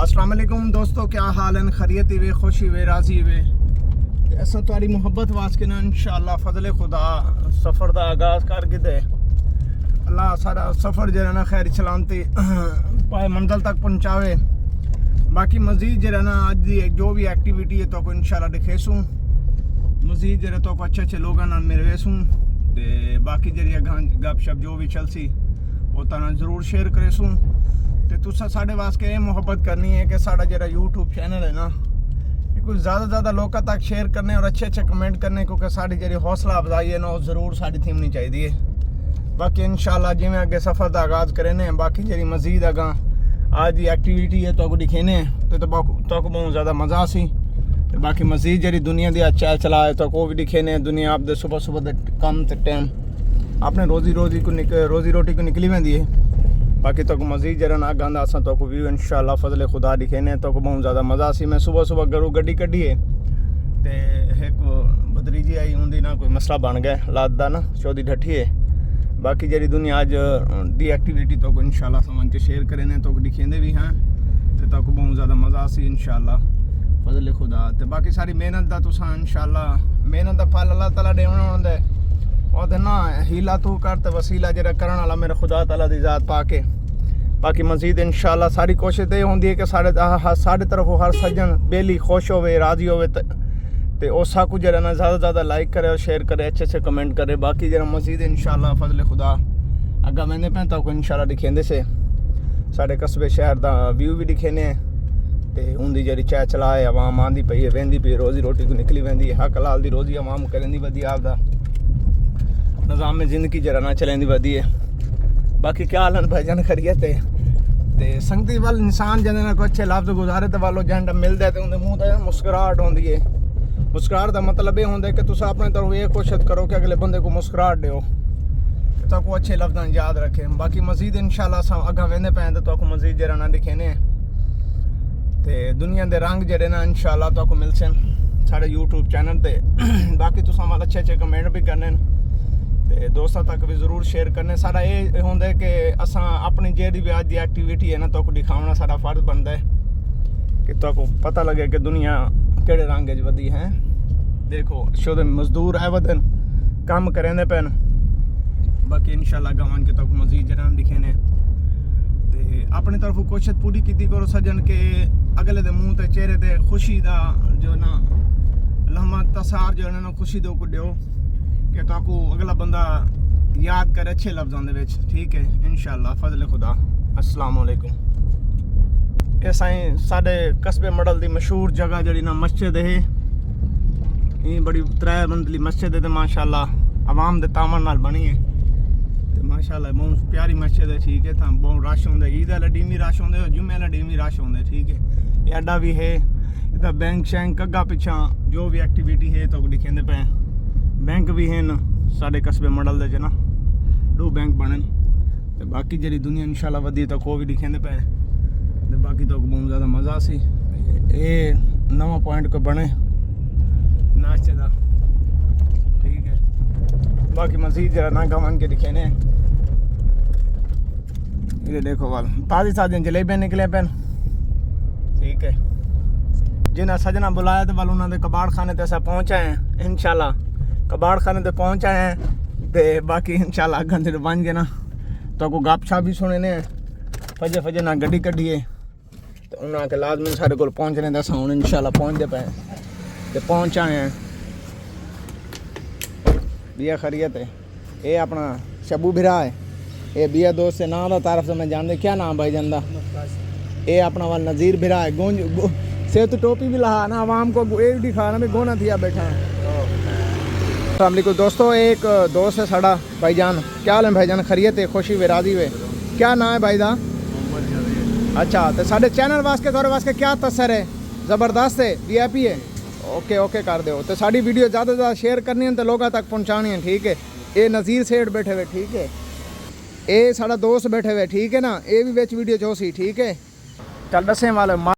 अस्सलाम वालेकुम दोस्तों, क्या हाल है? खैरियत वे, खुशी वे, राजी वे। ऐसा तुम्हारी मोहब्बत वास्ते ना इंशाअल्लाह फजल खुदा सफ़र का आगाज़ करके दे। अल्लाह सारा सफ़र जो है ना खैर चलानती पाए मंजिल तक पहुँचावे। बाकी मज़ीद जो है ना अज की जो भी एक्टिविटी है तो इंशाअल्लाह दिखेसूँ, मज़ीद जो तो अच्छे अच्छे लोगों नाल मिलवेसूँ। ते बाकी जी गप शप जो भी चलसी वो तना जरूर शेयर करेसूँ। तो तुसा साढ़े वास्ते ये मोहब्बत करनी है कि साढ़ा जरा यूट्यूब चैनल है ना कुछ ज़्यादा लोगों तक शेयर करने और अच्छे कमेंट करने, क्योंकि साड़ी जी हौसला अफजाई है ना वो ज़रूर साड़ी थीमनी चाहिए। बाकी इंशाअल्लाह जिमें अगे सफ़र का आगाज़ करें, बाकी जी मज़ीद अगा आज की एक्टिविटी है तो दिखेने तो बहुत ज़्यादा मज़ा सी। तो बाकी मज़ीद जी दुनिया की अच्छा चला है तो भी दिखेने दुनिया आप सुबह सुबह कम से टाइम अपने रोज़ी रोटी को निकली वेंदी है। बाकी तो मज़ीद जरा ना गांदा असा तो व्यू इंशाअल्लाह फजल खुदा दिखेने तो बहुत ज़्यादा मज़ा सी। मैं सुबह सुबह घरों गड्डी कड्ढी है तो एक भतरीजी आई उनकी ना कोई मसला बन गया लादा ना चौधी ढठी है। बाकी जी दुनिया अज दी एक्टिविटी तो इंशाअल्लाह समझ के शेयर करें तो दिखेंदे भी हैं तो बहुत ज़्यादा मज़ा सी इंशाअल्लाह फजल खुदा। तो बाकी सारी मेहनत का तुसा इंशाअल्लाह मेहनत का फल अल्लाह ताला देना होंदा है। और ना हीला तू कर तो वसीला जरा करने वाला मेरे खुदा ताला दी ज़ात पाके। बाकी मज़ीद इंशाअल्लाह सारी कोशिश ये होंदी है कि साढ़े तरफों हर सज्जन बेली खुश होवे राजी होवे तो उस कुछ जरा ना ज़्यादा लाइक करे और शेयर करे, अच्छे कमेंट करे। बाकी जरा मज़ीद इंशाअल्लाह फजल खुदा अगर मैंने पे तो इंशाअल्लाह दिखेंदे से साढ़े कस्बे शहर का व्यू भी दिखेने तो उनकी जी चाह चलाए आवाम आँदी पई है वेंदी पई रोज़ी रोटी को निकली वेंदी है। हक हलाल दी रोज़ी आवाम करेंदी वधी आपदा निज़ाम में ज़िंदगी जरा ना चलेंदी वधी है। बाकी क्या हाल भाईजान खैरियत है? तो संगती वाल इंसान जब ना कोई अच्छे लफ्ज़ गुजारे तो वालों झंड मिलता है तो उनके मुँह पर मुस्कुराहट होंदी है। मुस्कुराहट का मतलब ये होंगे कि तुम अपने तरफ ये कोशिश करो कि अगले बंदे को मुस्कुराहट दो तो को अच्छे लफ्ज़ याद रखें। बाकी मज़ीद इंशाअल्लाह अगर वेंदे पे तो मज़ीद जरा ना दिखेने तो दुनिया के रंग जड़े ना इंशाअल्लाह तो मिल सन साढ़े यूट्यूब चैनल पर। बाकी तुम अच्छे कमेंट भी करने तो दोस्तों तक भी जरूर शेयर करने। सारा ये होंदा है कि असा अपनी जेडी भी आज की एक्टिविटी है ना तो दिखाना सारा फर्ज बनता है कि तो पता लगे कि दुनिया केड़े रंग च वधी है। देखो शुद्ध मजदूर है वदन काम करेंदे पैन। बाकी इंशाअल्लाह गवन के तो मज़ीद जरा दिखे ने तो अपनी तरफ कोशिश पूरी की करो सजन के अगले दे मुँह ते चेहरे ते खुशी दा जो ना लम्हा तसार जो है ना खुशी दो को दो कि ताकू अगला बंदा याद करे अच्छे लफ्ज़ों दे। ठीक है इंशाअल्लाह फजल खुदा। अस्सलाम वालेकुम। ये साईं साढ़े कस्बे मॉडल की मशहूर जगह जी ना मस्जिद है, ये बड़ी 3 मंजिली मस्जिद है तो माशाअल्लाह आवाम के तामन नाल बनी है तो माशाअल्लाह बहुत प्यारी मस्जिद है। ठीक है था बहुत रश होंगे, ईद वाला डीम भी रश होंगे, जुम्मे वाला डीम भी रश होंगे। ठीक है ये अड्डा भी है इधर बैंक शैंक अग्गा पिछा जो भी एक्टिविटी है तो दिखेंदे पे। बैंक भी हैं साढ़े कस्बे मॉडल दे ना 2 बैंक बने तो बाकी जी दुनिया इंशाअल्लाह वधी तो को भी दिखेंदे पे। तो बाकी तो बहुत ज़्यादा मज़ा सी। ये नवा पॉइंट को बने नाश्ते का। ठीक है बाकी मज़ीद जरा ना गवन के दिखे ने ये देखो वाल ताज़ी जलेबियाँ निकले पैन। ठीक है जिन्हें सजना बुलाया तो वाल उन्होंने कबाड़ खाने तक पहुँचा है इंशाअल्लाह कबाड़ खाने तक पहुँचा है तो बाकी इंशाअल्लाह अगन से बन गए ना तो को गप शप भी सुने ने फजे ना गड्डी कड्ढिए तो उन्होंने के लाजमी साढ़े को पहुँचने दस हूँ इंशाअल्लाह पहुँचते पे तो पहुँच आए हैं। बिया खैरियत है? ये अपना शबू बिरा है, ये बिया दोस्त से नाम तारफ से मैं जानते क्या नाम भाई जानदा। ये अपना वाल नज़ीर बिरा है गोंज से तो टोपी भी लहा ना आवाम को एक दिखाना भी गोना थिया बैठा है। अस्सलामुअलैकुम दोस्तों, एक दोस्त है साड़ा भाईजान। क्या हाल है भाईजान? खैरियत है? खुशी वे राजी वे? क्या नाम है भाई दा? अच्छा तो साढ़े चैनल वास्ते थोड़े वास्ते क्या तसर है? ज़बरदस्त है VIP है? ओके कर दो तो साड़ी वीडियो ज़्यादा शेयर करनी है तो लोगों तक पहुँचानी है। ठीक है ये नज़ीर सेठ बैठे हुए। ठीक है ये साड़ा दोस्त बैठे हुए। ठीक है ना ये भी बिच वीडियो जो सी। ठीक है चल दसें वाले